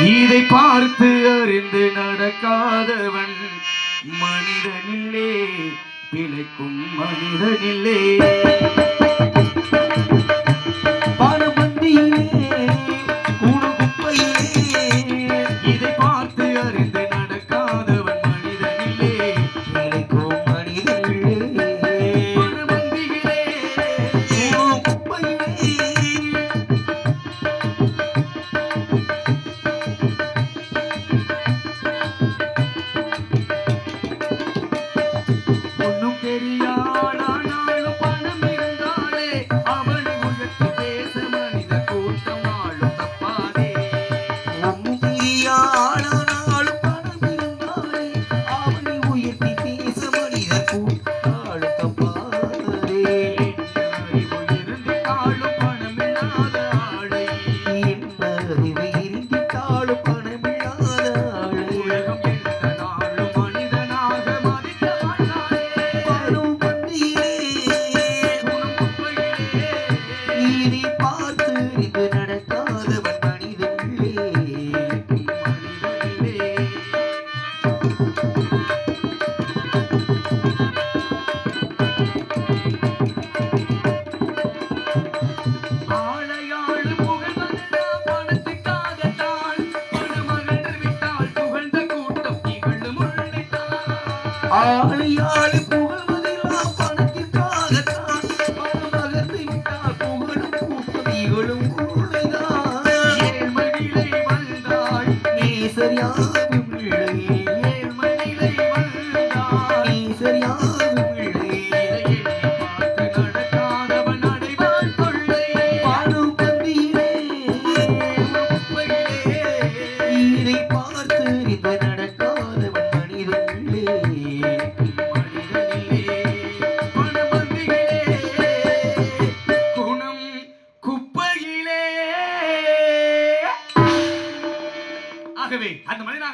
இதை பார்த்து அறிந்து நடக்காதவன் மனிதனில்லே, பிழைக்கும் மனிதனில்லே. ஆளையாளு புகழ்வதெல்லாம் பணத்திற்காகத்தான். பணம் அகன்று விட்டால் புகழும் கூட்டம் இகழும் உண்மைதான். ஏழ்மணிலை வந்தாள் நேசரியாகும் பிள்ளை, ஏழ்மணிலை வந்தாள் நேசரியாகும் பிள்ளை. பார்த்து நடக்காதவன் அடைவான் கொள்ளை. பாடும் பந்தியிலே இதை பார்த்து இந்த நடக்காதவன் மனிதனில்லே. ஆகவே அந்த மனிதன்